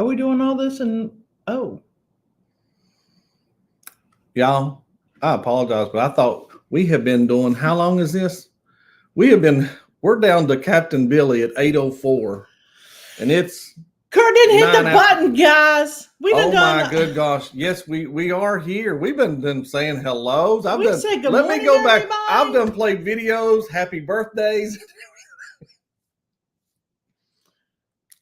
we doing all this? And y'all, I apologize, but I thought we have been doing. How long is this? We're down to Captain Billy at 8:04, and it's. Curt didn't hit the button, guys. Oh my good gosh! Yes, we are here. We've been saying hellos. Let me go back. Everybody. I've done played videos, happy birthdays.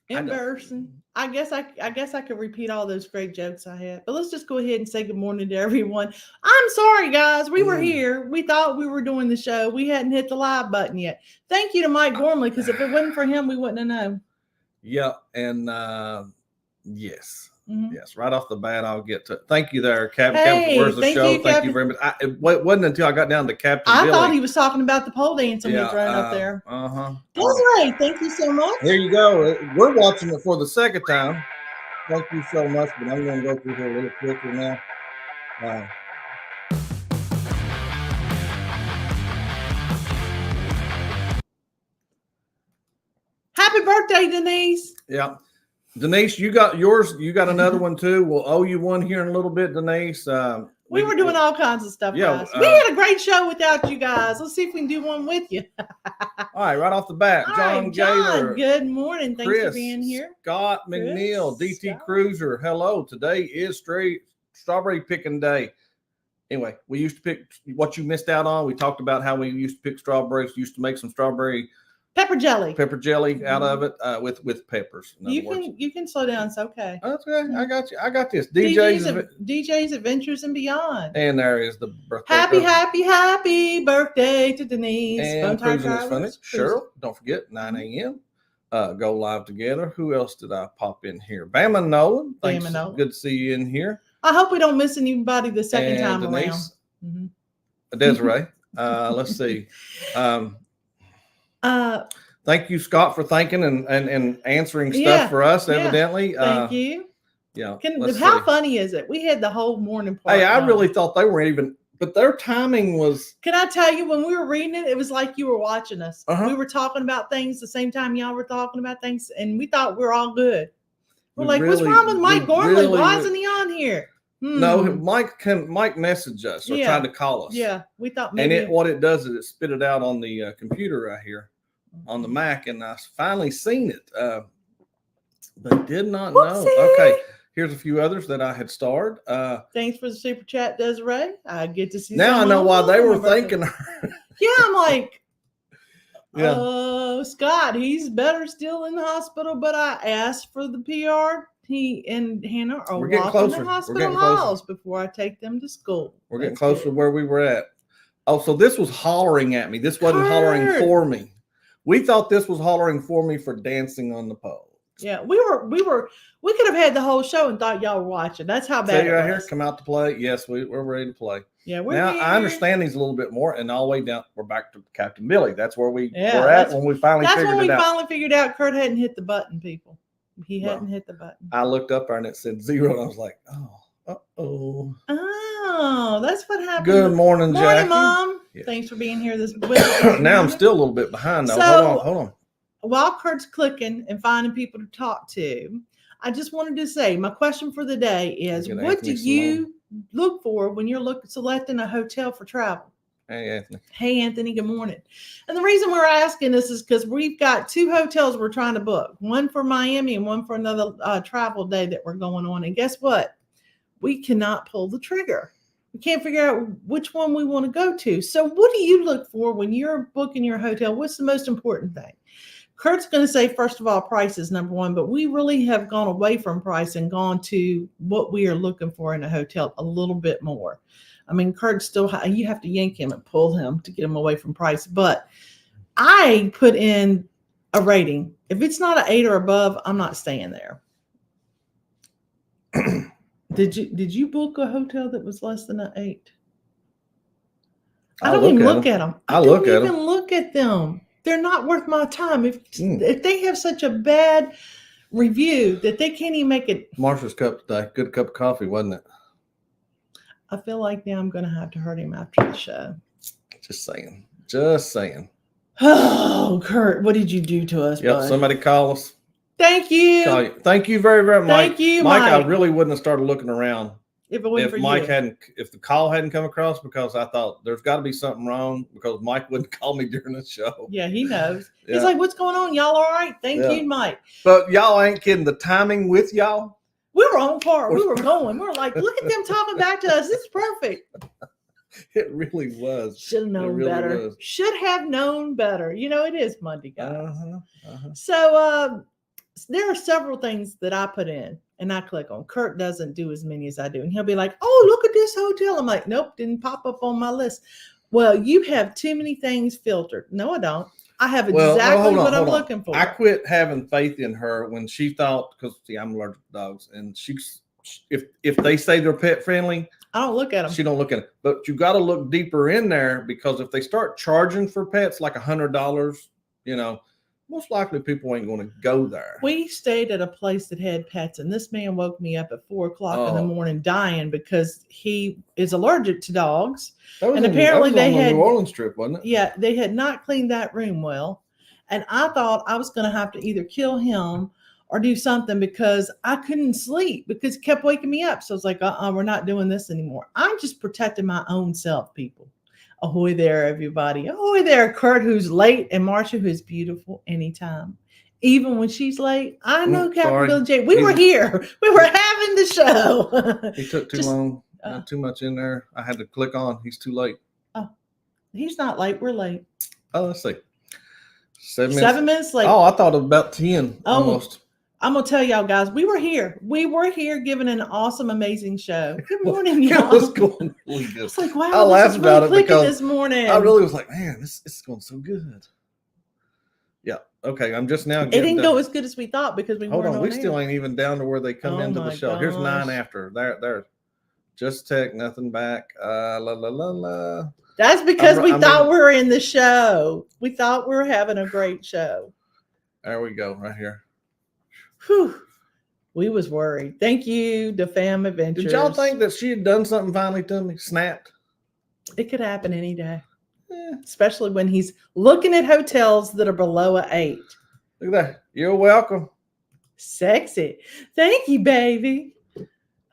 Embarrassing. I guess I could repeat all those great jokes I had, but let's just go ahead and say good morning to everyone. I'm sorry, guys. We were here. We thought we were doing the show. We hadn't hit the live button yet. Thank you to Mike Gormley, because if it wasn't for him, we wouldn't have known. Yeah, and yes. Mm-hmm. Yes, right off the bat, I'll get to. Thank you there, Captain. Hey, where's the show? Thank you very much. It wasn't until I got down to Captain Billy. I thought he was talking about the pole dancing we thrown up there. Desiree, thank you so much. There you go. We're watching it for the second time. Thank you so much, but I'm going to go through here a little quicker now. Happy birthday, Denise. Yeah. Denise, you got yours. You got another one too. We'll owe you one here in a little bit, Denise. We were doing all kinds of stuff, guys. We had a great show without you guys. Let's see if we can do one with you. All right up the bat. John Gaylor. Good morning. Thanks for being here. Scott McNeil, DT Cruiser. Hello. Today is strawberry picking day. Anyway, we used to pick what you missed out on. We talked about how we used to pick strawberries. Used to make some strawberry pepper jelly out of it with peppers. You can slow down. It's okay. That's okay. I got you. I got this. DJ's Adventures and Beyond. And there is the birthday. Happy birthday to Denise. And Cruising is Funny. Cheryl, don't forget 9 a.m. Go live together. Who else did I pop in here? Bama Nolan. Thanks. Good to see you in here. I hope we don't miss anybody the second time Denise, around. Desiree. Let's see. Thank you, Scott, for thinking and answering stuff for us, evidently. Thank you. Yeah. How funny is it? We had the whole morning part. Hey, I really thought they weren't even, but their timing was. Can I tell you, when we were reading it, it was like you were watching us. We were talking about things the same time y'all were talking about things, and we thought we're all good. We're like, what's wrong with Mike Gormley? Why isn't he on here? No, Mike messaged us or tried to call us. Yeah, we thought maybe. And what it does is it spit it out on the computer right here on the Mac, and I finally seen it, but did not know. Okay, here's a few others that I had starred. Thanks for the super chat, Desiree. I get to see. Now I know why they were thanking her. Yeah, I'm like, Scott, he's better still in the hospital, but I asked for the PR. He and Hannah are walking the hospital halls before I take them to school. We're getting closer to where we were at. Oh, so this was hollering at me. This wasn't hollering for me. We thought this was hollering for me for dancing on the pole. Yeah, we could have had the whole show and thought y'all were watching. That's how bad it was. Here, come out to play. Yes, we're ready to play. Yeah, I understand these a little bit more, and all the way down, we're back to Captain Billy. That's where we were at when we finally figured it out. That's when we finally figured out Curt hadn't hit the button, people. He hadn't hit the button. I looked up there and it said 0. And I was like, oh, that's what happened. Good morning, Jackie. Morning, Mom. Yeah. Thanks for being here this week. Now I'm still a little bit behind though. Hold on. While Curt's clicking and finding people to talk to, I just wanted to say my question for the day is: what do you look for when you're selecting a hotel for travel? Hey, Anthony. Good morning. And the reason we're asking this is because we've got 2 hotels we're trying to book, one for Miami and one for another travel day that we're going on. And guess what? We cannot pull the trigger. We can't figure out which one we want to go to. So what do you look for when you're booking your hotel? What's the most important thing? Curt's going to say, first of all, price is number one, but we really have gone away from price and gone to what we are looking for in a hotel a little bit more. I mean, Curt you have to yank him and pull him to get him away from price. But I put in a rating. If it's not an 8 or above, I'm not staying there. Did you book a hotel that was less than an 8? I don't even look at them. I don't even look at them. They're not worth my time. If they have such a bad review that they can't even make it. Marsha's cup today. Good cup of coffee, wasn't it? I feel like now I'm going to have to hurt him after the show. Just saying. Oh, Curt, what did you do to us? Yep, bud? Somebody call us. Thank you. Call you. Thank you very, very much. Thank you, Mike. I Mike. really wouldn't have started looking around if it wasn't for Mike you. if the call hadn't come across, because I thought there's got to be something wrong, because Mike wouldn't call me during the show. Yeah, he knows. Yeah. He's like, what's going on? Y'all all right? Thank you, Mike. But y'all ain't kidding. The timing with y'all. We were on par. We were going. We were like, look at them talking back to us. This is perfect. It really was. Should have known better. Should have known better. You know, it is Monday, guys. So there are several things that I put in and I click on. Curt doesn't do as many as I do. And he'll be like, oh, look at this hotel. I'm like, nope, didn't pop up on my list. Well, you have too many things filtered. No, I don't. I have exactly what I'm looking for. I quit having faith in her when she thought, because see, I'm allergic to dogs, and if they say they're pet friendly, I don't look at them. She don't look at it. But you got to look deeper in there, because if they start charging for pets like $100, you know, most likely people ain't going to go there. We stayed at a place that had pets, and this man woke me up at 4 o'clock in the morning dying because he is allergic to dogs. And apparently they had New Orleans trip, wasn't it? Yeah, they had not cleaned that room well. And I thought I was going to have to either kill him or do something, because I couldn't sleep because it kept waking me up. So I was like, we're not doing this anymore. I'm just protecting my own self, people. Ahoy there, everybody. Ahoy there, Curt, who's late, and Marsha, who's beautiful anytime. Even when she's late. I know Captain Bill J. We were here. We were having the show. He took too long. Not too much in there. I had to click on. He's too late. Oh, he's not late. We're late. Oh, let's see. 7 minutes. 7 minutes late. Oh, I thought it was about 10 almost. I'm going to tell y'all guys, we were here. We were here giving an awesome, amazing show. Good morning, y'all. It was going really good. It's like, wow, I laughed about it because this morning. I really was like, man, this is going so good. Yeah. Okay. I'm just now getting It didn't go as good as we thought because we weren't on we air. still ain't even down to where they come into the show. Here's 9 after. There. Just text, nothing back. La la la la. That's because we thought we were in the show. We thought we were having a great show. There we go, right here. Whew. We was worried. Thank you, the Fam Adventures. Did y'all think that she had done something finally to me? Snapped? It could happen any day. Especially when he's looking at hotels that are below an 8. Look at that. You're welcome. Sexy. Thank you, baby.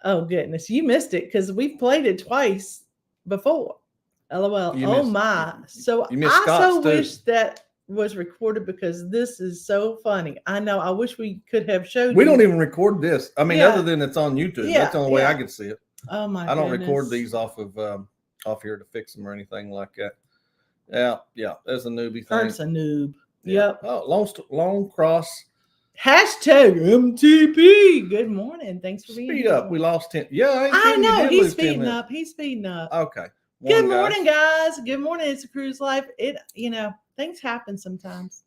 Oh, goodness. You missed it because we've played it twice before. LOL. Oh, my. So I so wish that was recorded because this is so funny. I know. I wish we could have showed We don't even record this. I mean, other than it's on YouTube. Yeah, That's the only way I can see it. Oh, my I don't record these off here to fix them or anything like that. Yeah. There's a newbie thing. Kurt's a noob. Yeah. Yep. Oh, long cross. Hashtag MTP. Good morning. Thanks for being here. Speed up. We lost 10. Yeah, I know. He's speeding up. He's speeding up. Okay. Good morning, guys. Good morning. It's a cruise life. Things happen sometimes.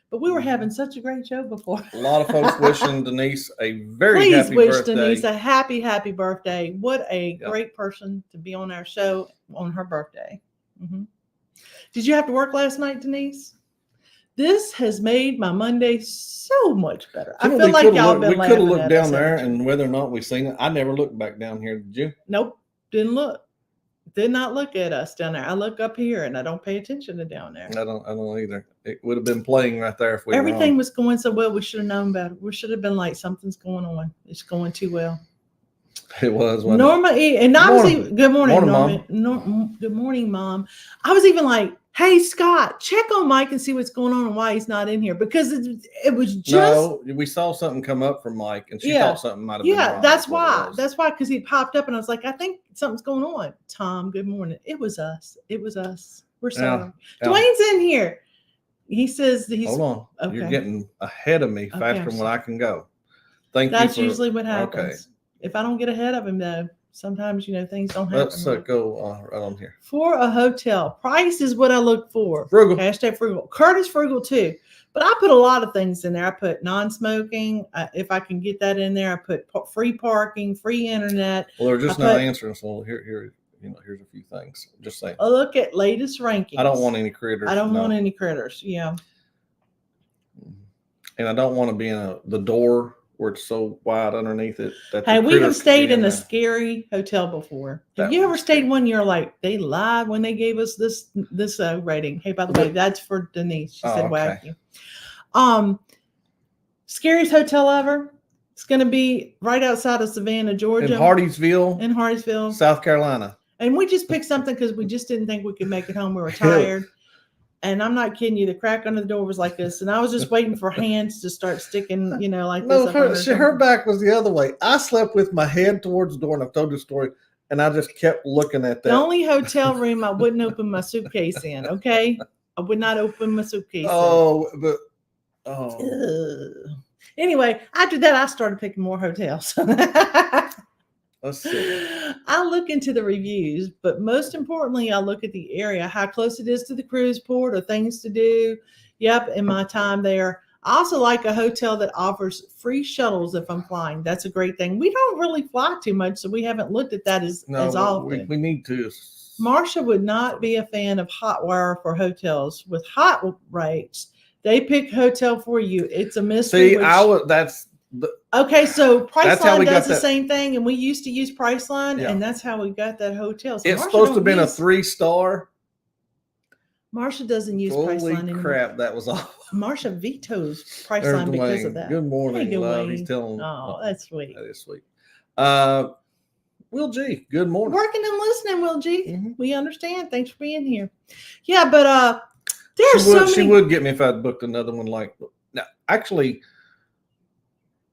But we were having such a great show before. A lot of folks wishing Denise a very happy birthday. Please wish Denise a happy birthday. What a great person to be on our show on her birthday. Mm-hmm. Did you have to work last night, Denise? This has made my Monday so much better. I feel like y'all been laughing at us. We could have looked down there, and whether or not we've seen it, I never looked back down here. Did you? Nope, didn't look. Did not look at us down there. I look up here, and I don't pay attention to down there. I don't either. It would have been playing right there if we. Everything was going so well. We should have known better. We should have been like, something's going on. It's going too well. It was. Norma, and I was even, good morning, Norma. Good morning, Mom. I was even like, hey, Scott, check on Mike and see what's going on and why he's not in here, because it was just. No, we saw something come up from Mike, and she thought something might have been wrong. That's why. That's why, because he popped up, and I was like, I think something's going on. Tom, good morning. It was us. We're sorry. Dwayne's in here. He says he's. Hold on. Okay. You're getting ahead of me faster than what I can go. Thank you. That's usually what happens. Okay. If I don't get ahead of him, though, sometimes, things don't happen. Let's go right on here. For a hotel, price is what I look for. Frugal. Hashtag frugal. Curt is frugal too, but I put a lot of things in there. I put non-smoking. If I can get that in there, I put free parking, free internet. Well, they're just not answering. So here's a few things. Just saying. A look at latest rankings. I don't want any critters. I don't want any critters. Yeah. And I don't want to be in the door where it's so wide underneath it. Hey, we have stayed in a scary hotel before. Have you ever stayed one you're like, they lied when they gave us this rating? Hey, by the way, that's for Denise. She said, wacky. Scariest hotel ever. It's going to be right outside of Savannah, Georgia. In Hardeeville. In Hardeeville. South Carolina. And we just picked something because we just didn't think we could make it home. We were tired. And I'm not kidding you. The crack under the door was like this. And I was just waiting for hands to start sticking, you know, like no, this. her back was the other way. I slept with my head towards the door, and I've told this story. And I just kept looking at that. The only hotel room I wouldn't open my suitcase in, okay? I would not open my suitcase in. Anyway, after that, I started picking more hotels. Let's see. I look into the reviews, but most importantly, I look at the area, how close it is to the cruise port or things to do. Yep, in my time there. I also like a hotel that offers free shuttles if I'm flying. That's a great thing. We don't really fly too much, so we haven't looked at that as often. We need to. Marsha would not be a fan of Hotwire for hotels. With hot rates, they pick hotel for you. It's a mystery. See, okay, so Priceline does the same thing, and we used to use Priceline, and that's how we got that hotel. So it's supposed to have been a 3-star. Marsha doesn't use Priceline anymore. Holy crap, that was awful. Marsha vetoes Priceline because of that. Good morning, hey, love. Wayne. He's telling. Oh, that's sweet. That is sweet. Will G, good morning. Working and listening, Will G. Mm-hmm. We understand. Thanks for being here. Yeah, but there's so many. She would get me if I'd booked another one like now. Actually,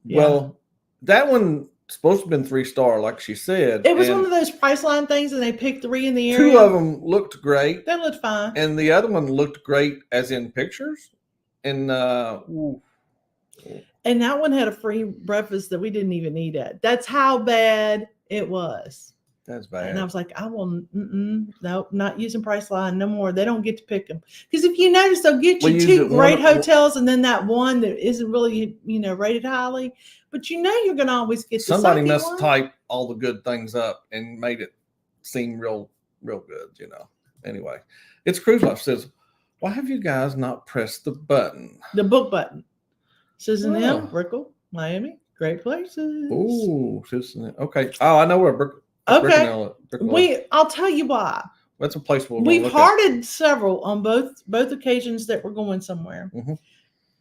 well, that one supposed to have been 3-star, like she said. It was one of those Priceline things, and they picked 3 in the area. 2 of them looked great. They looked fine. And the other one looked great as in pictures. And that one had a free breakfast that we didn't even eat at. That's how bad it was. That's bad. And I was like, I will, nope, not using Priceline no more. They don't get to pick them. Because if you notice, they'll get you 2 great hotels and then that one that isn't really, rated highly. But you're going to always get the somebody must have typed all the good things up and made it seem real good, Anyway, it's Cruise Life says, why have you guys not pressed the button? The book button. Susan Hill, Brickell, Miami, great places. Oh, Susan. Okay. Oh, I know where Brickell. Okay. I'll tell you why. That's a place we've hearted several on both occasions that we're going somewhere. Mm-hmm.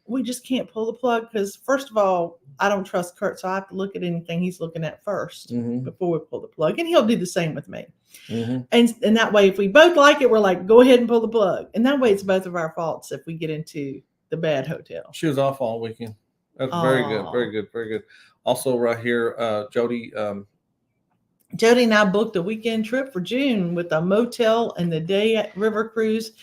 We just can't pull the plug because, first of all, I don't trust Curt, so I have to look at anything he's looking at first before we pull the plug, and he'll do the same with me. Mm-hmm. And that way, if we both like it, we're like, go ahead and pull the plug. And that way, it's both of our faults if we get into the bad hotel. She was off all weekend. That's very good, very good, very good. Also, right here, Jody. Jody and I booked a weekend trip for June with a motel and the day at River Cruise.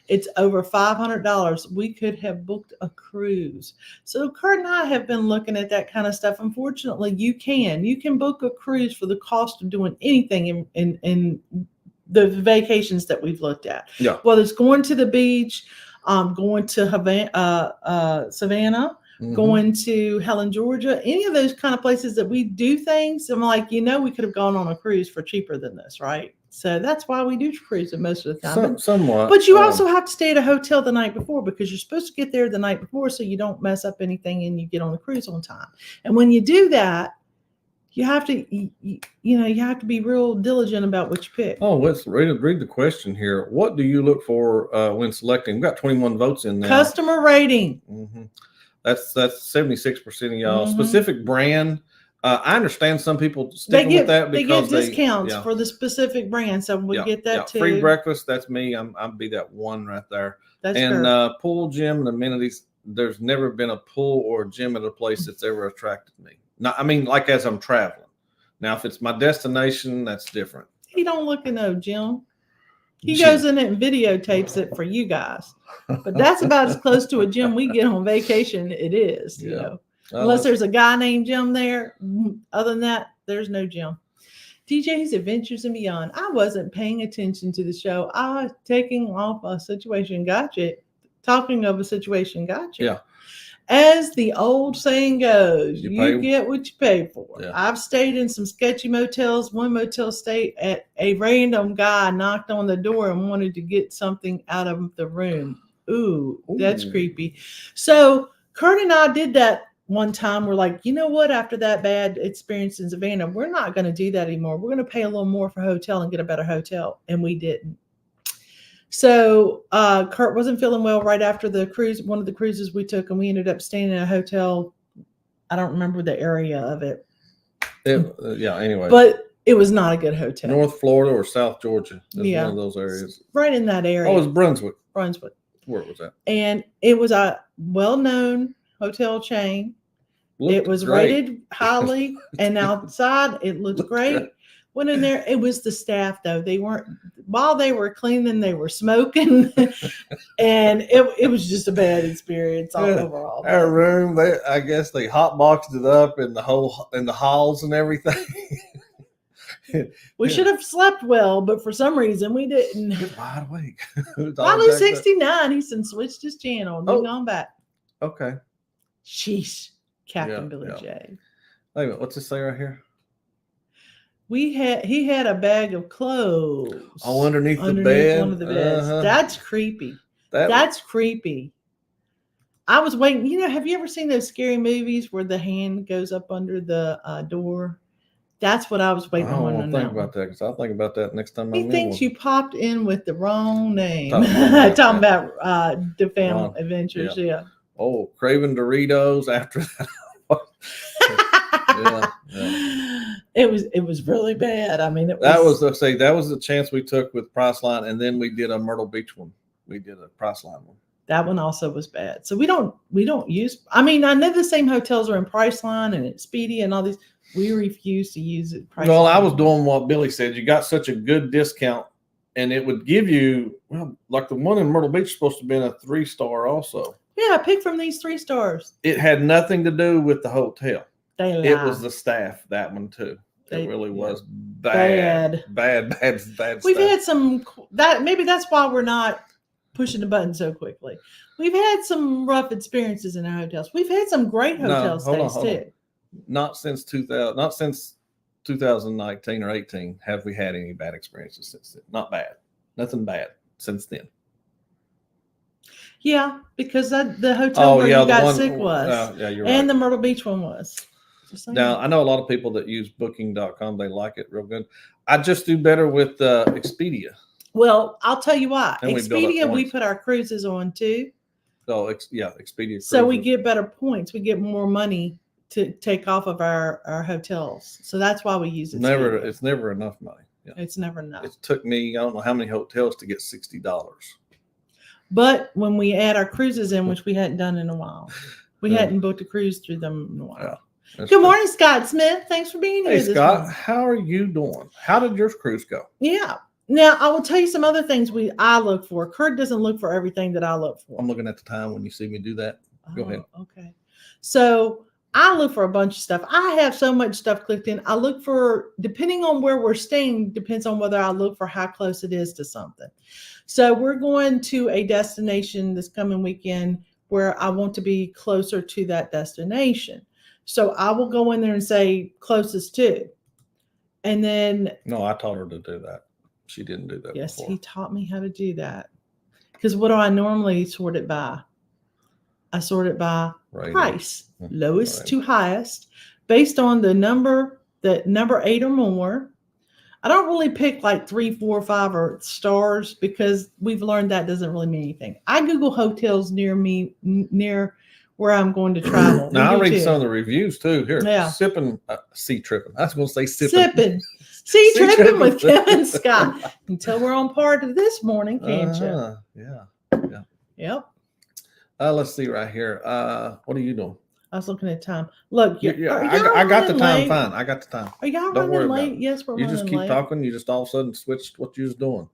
It's over $500. We could have booked a cruise. So Curt and I have been looking at that kind of stuff. Unfortunately, you can book a cruise for the cost of doing anything in the vacations that we've looked at. Yeah. Whether it's going to the beach, going to Savannah, going to Helen, Georgia, any of those kind of places that we do things. I'm like, we could have gone on a cruise for cheaper than this, right? So that's why we do cruise most of the time. Somewhat. But you also have to stay at a hotel the night before because you're supposed to get there the night before so you don't mess up anything and you get on the cruise on time. And when you do that, you have to, you have to be real diligent about what you pick. Oh, let's read the question here. What do you look for when selecting? We've got 21 votes in there. Customer rating. Mm-hmm. That's 76% of y'all. Specific brand. I understand some people stick with that because they get discounts for the specific brand. So we get that too. Free breakfast. That's me. I'll be that one right there. That's pool, gym, and amenities. There's never been a pool or a gym at a place that's ever attracted me. Like as I'm traveling. Now, if it's my destination, that's different. He don't look at no gym. He goes in it and videotapes it for you guys. But that's about as close to a gym we get on vacation. It is, Unless there's a guy named Jim there. Other than that, there's no Jim. DJ's Adventures and Beyond. I wasn't paying attention to the show. I was taking off a situation. Gotcha. Talking of a situation. Gotcha. Yeah. As the old saying goes, you get what you pay for. Yeah. I've stayed in some sketchy motels. One motel stayed at a random guy knocked on the door and wanted to get something out of the room. Ooh. That's creepy. So Curt and I did that one time. We're like, you know what? After that bad experience in Savannah, we're not going to do that anymore. We're going to pay a little more for a hotel and get a better hotel. And we didn't. So Curt wasn't feeling well right after the cruise, one of the cruises we took, and we ended up staying in a hotel I don't remember the area of it. Anyway. But it was not a good hotel. North Florida or South Georgia. It was one of those areas. Right in that area. Oh, it was Brunswick. Brunswick. Where was that? And it was a well-known hotel chain. It was rated highly, and outside it looked great. Went in there. It was the staff, though. They weren't, while they were cleaning, they were smoking, and it was just a bad experience overall. Our room, I guess they hotboxed it up in the halls and everything. We should have slept well, but for some reason we didn't. He was wide awake. Probably 69. He's switched his channel and then gone back. Okay. Sheesh. Captain Billy J. Wait a minute, what's this say right here? He had a bag of clothes. Oh, underneath the bed. One of the beds. That's creepy. That's creepy. I was waiting. Have you ever seen those scary movies where the hand goes up under the door? That's what I was waiting on. I don't think about that because I'll think about that next time. He thinks you popped in with the wrong name. Talking about the family adventures. Yeah. Oh, craving Doritos after that. It was really bad. I mean, that was the chance we took with Priceline, and then we did a Myrtle Beach one. We did a Priceline one. That one also was bad. So we don't use. I mean, I know the same hotels are in Priceline and Expedia and all these. We refuse to use it. Well, I was doing what Billy said. You got such a good discount, and it would give you like the one in Myrtle Beach is supposed to be a 3-star also. Yeah, pick from these 3 stars. It had nothing to do with the hotel. They lie. It was the staff, that one too. It really was bad. We've had some maybe that's why we're not pushing the button so quickly. We've had some rough experiences in our hotels. We've had some great hotel stays too. Not since 2019 or 18 have we had any bad experiences since then. Not bad. Nothing bad since then. Yeah, because the hotel where you got sick was. You're right. And the Myrtle Beach one was. Now, I know a lot of people that use booking.com. They like it real good. I just do better with Expedia. Well, I'll tell you why. Expedia, we put our cruises on too. Oh, Expedia. So we get better points. We get more money to take off of our hotels. So that's why we use it. It's never enough money. Yeah. It's never enough. It took me, I don't know how many hotels to get $60. But when we add our cruises in, which we hadn't done in a while, we hadn't booked a cruise through them in a while. Yeah, good morning, Scott Smith. Thanks for being here. Hey, Scott, how are you doing? How did your cruise go? Yeah. Now, I will tell you some other things I look for. Curt doesn't look for everything that I look for. I'm looking at the time when you see me do that. Go ahead. Okay. So I look for a bunch of stuff. I have so much stuff clicked in. I look for, depending on where we're staying, depends on whether I look for how close it is to something. So we're going to a destination this coming weekend where I want to be closer to that destination. So I will go in there and say closest to. And then. No, I taught her to do that. She didn't do that. Yes, before. he taught me how to do that. Because what do I normally sort it by? I sort it by price, lowest to highest, based on the number 8 or more. I don't really pick like 3, 4, 5 or stars because we've learned that doesn't really mean anything. I Google hotels near where I'm going to travel. Now I read some of the reviews too. Here, sea tripping. I was going to say sipping. Sea tripping with Kevin Scott. Until we're on part of this morning, can't you? Yeah. Yep. Let's see right here. What are you doing? I was looking at time. Look, I got the time. Fine, I got the time. Are y'all Don't running worry late? Yes, we're running late. You just keep talking. You just all of a sudden switched what you was doing.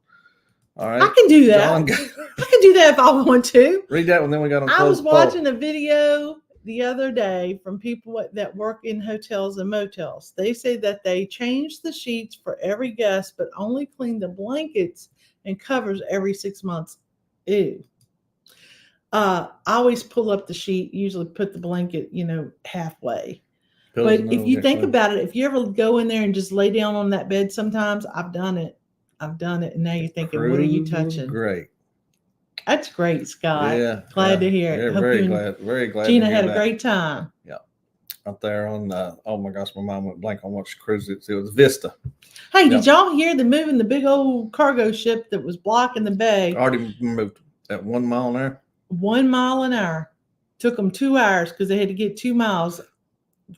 All right. I can do that. I can do that if I want to. Read that one. Then we got on. I was watching a video the other day from people that work in hotels and motels. They say that they change the sheets for every guest, but only clean the blankets and covers every 6 months. Ew. I always pull up the sheet, usually put the blanket, halfway. But if you think about it, if you ever go in there and just lay down on that bed, sometimes I've done it. And now you're thinking, what are you touching? Great. That's great, Scott. Yeah. Glad to hear it. Yeah, very glad. Gina had a great time. Yeah. Up there on oh my gosh, my mom went blank on which cruise it was. Vista. Hey, did y'all hear the moving the big old cargo ship that was blocking the bay? Already moved at 1 mile an hour. 1 mile an hour. Took them 2 hours because they had to get 2 miles.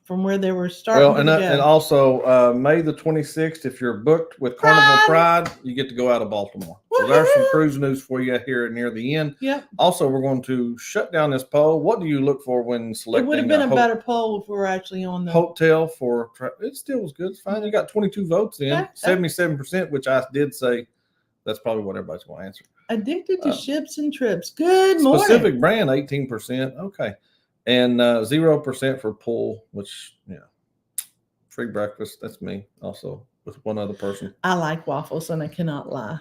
from where they were starting. Well, and also May the 26th, if you're booked with Carnival Pride, you get to go out of Baltimore. So there's some cruise news for you here near the end. Yep. Also, we're going to shut down this poll. What do you look for when selecting? It would have been a better poll if we were actually on the hotel for. It still was good. It's fine. You got 22 votes in, 77%, which I did say that's probably what everybody's going to answer. Addicted to ships and trips. Good morning. Specific brand, 18%. Okay. And 0% for pool, which, free breakfast. That's me also with one other person. I like waffles and I cannot lie.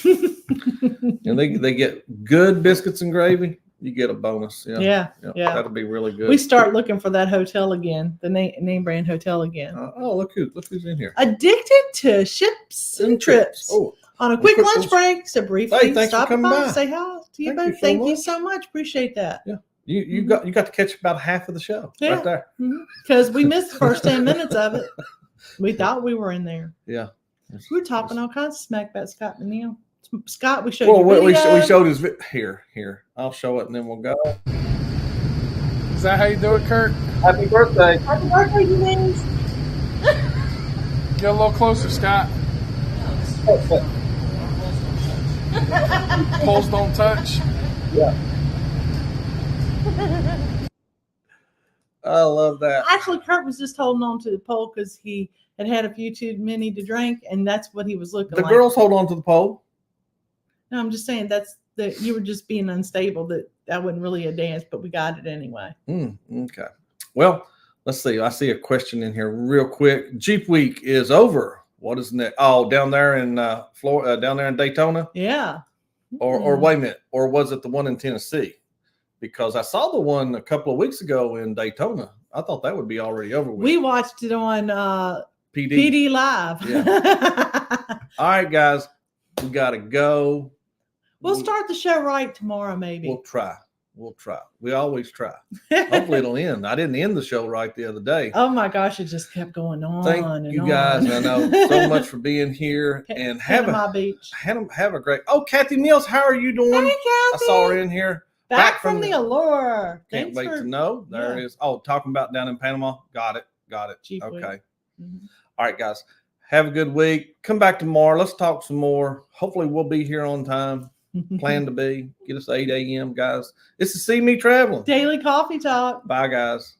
And they get good biscuits and gravy. You get a bonus. Yeah. That'll be really good. We start looking for that hotel again, the name brand hotel again. Look who's in here. Addicted to ships and trips. Oh. On a quick lunch break, so briefly stop by, say hi to you both. Thank you so much. Appreciate that. Yeah. You got to catch about half of the show right there. Because we missed the first 10 minutes of it. We thought we were in there. Yeah. We were talking all kinds of smack about Scott and Neil. Scott, we showed we showed his here. I'll show it and then we'll go. Is that how you do it, Curt? Happy birthday. Happy birthday, you means. Get a little closer, Scott. Poles don't touch. Yeah. I love that. Actually, Curt was just holding on to the pole because he had a few too many to drink, and that's what he was looking like. The girls hold on to the pole. No, I'm just saying you were just being unstable. That wasn't really a dance, but we got it anyway. Okay. Well, let's see. I see a question in here real quick. Jeep Week is over. What is next? Oh, down there in Florida, down there in Daytona. Yeah. Or wait a minute. Or was it the one in Tennessee? Because I saw the one a couple of weeks ago in Daytona. I thought that would be already over with. We watched it on PD Live. Yeah. All right, guys. We got to go. We'll start the show right tomorrow, maybe. We'll try. We always try. Hopefully it'll end. I didn't end the show right the other day. Oh my gosh, it just kept going on. Thank you guys. I know so much for being here and have a great. Oh, Kathy Mills, how are you doing? Hey, Kathy. I saw her in here. Back from the Allure. Can't wait to know. There it is. Oh, talking about down in Panama. Got it. Okay. All right, guys. Have a good week. Come back tomorrow. Let's talk some more. Hopefully we'll be here on time. Plan to be. Get us 8 a.m., guys. This is CME Traveling. Daily Coffee Talk. Bye, guys.